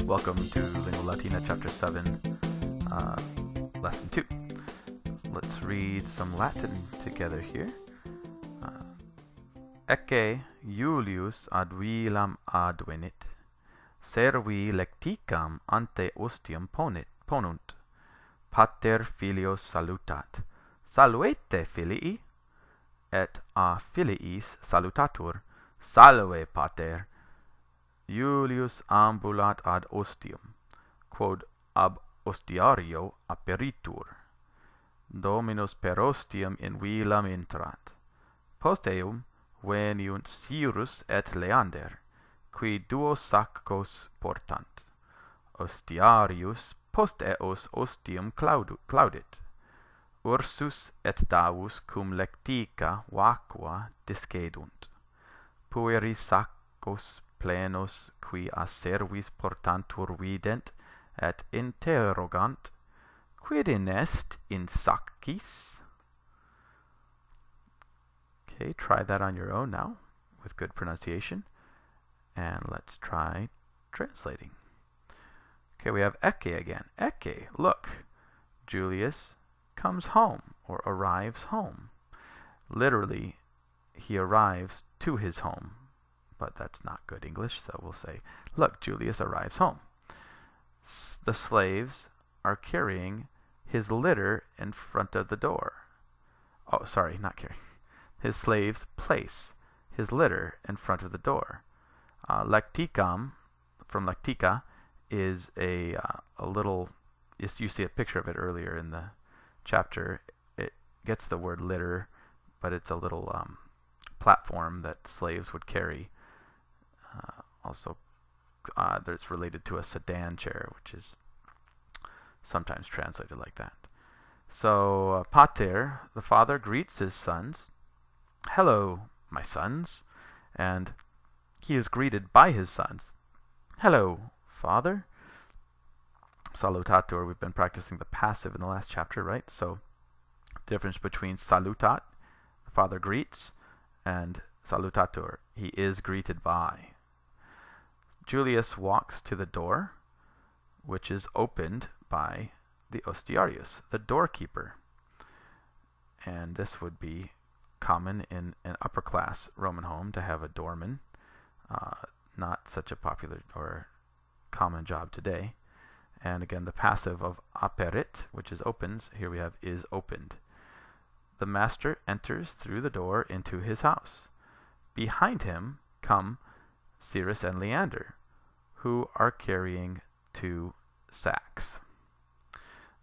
Welcome to Lingua Latina Chapter 7, Lesson 2. Let's read some Latin together here. Ecce Iulius ad vilam advenit, servi lecticam ante ostium ponunt, pater filios salutat, salvete filii, et a filiis salutatur, salve pater. Iulius ambulat ad ostium, quod ab ostiario aperitur. Dominus per ostium in vilam intrat. Post eum veniunt Cyrus et Leander, qui duo saccos portant. Ostiarius post eos ostium claudit. Ursus et Davus cum lectica vacua discedunt. Pueri saccos plenos qui a servis portantur vident et interrogant, quid inest in saccis? Okay, try that on your own now with good pronunciation. And let's try translating. Okay, we have ecce again. Ecce, look, Julius comes home or arrives home. Literally, he arrives to his home. But that's not good English, so we'll say, look, Julius arrives home. The slaves are carrying his litter in front of the door. Oh, sorry, not carrying. His slaves place his litter in front of the door. Lecticam, from lectica, is a little, you see a picture of it earlier in the chapter. It gets the word litter, but it's a little platform that slaves would carry. Also, it's related to a sedan chair, which is sometimes translated like that. So, pater, the father, greets his sons. Hello, my sons. And he is greeted by his sons. Hello, father. Salutator, we've been practicing the passive in the last chapter, right? So, difference between salutat, the father greets, and salutator, he is greeted by. Julius walks to the door, which is opened by the ostiarius, the doorkeeper. And this would be common in an upper class Roman home to have a doorman. Not such a popular or common job today. And again, the passive of aperit, which is opens, here we have is opened. The master enters through the door into his house. Behind him come Cyrus and Leander, who are carrying 2 sacks.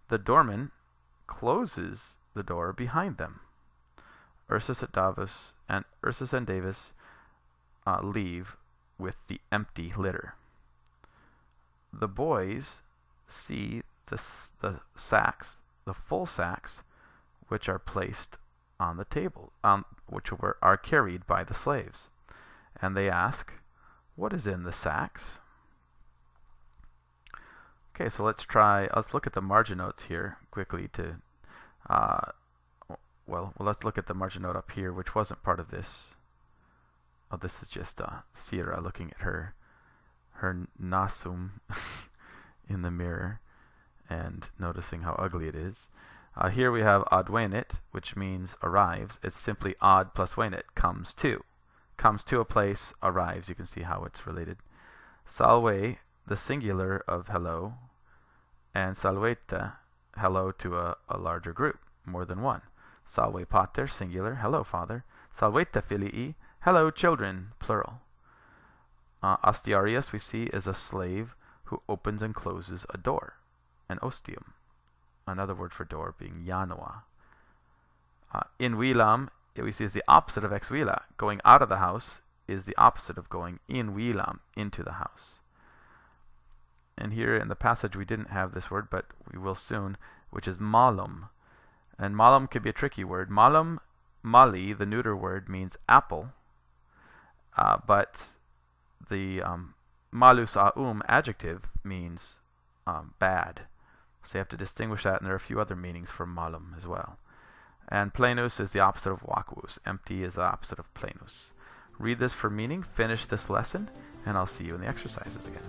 The doorman closes the door behind them. Ursus and Davus leave with the empty litter. The boys see the sacks, the full sacks, which are placed on the table, which are carried by the slaves. And they ask, what is in the sacks? Okay, so let's look at the margin notes here quickly to, let's look at the margin note up here, which wasn't part of this. Oh, this is just Sierra looking at her nasum in the mirror and noticing how ugly it is. Here we have advenit, which means arrives. It's simply ad plus venit, comes to. Comes to a place, arrives. You can see how it's related. Salve, the singular of hello, and salvete, hello to a larger group, more than one. Salve pater, singular, hello father. Salvete filii, hello children, plural. Ostiarius, we see, is a slave who opens and closes a door, an ostium. Another word for door being janua. In vilam, we see is the opposite of ex vila. Going out of the house is the opposite of going in vilam, into the house. And here in the passage we didn't have this word, but we will soon, which is malum. And malum could be a tricky word. Malum, mali, the neuter word, means apple. But the malus aum adjective means bad. So you have to distinguish that, and there are a few other meanings for malum as well. And plenus is the opposite of vacuus. Empty is the opposite of plenus. Read this for meaning, finish this lesson, and I'll see you in the exercises again.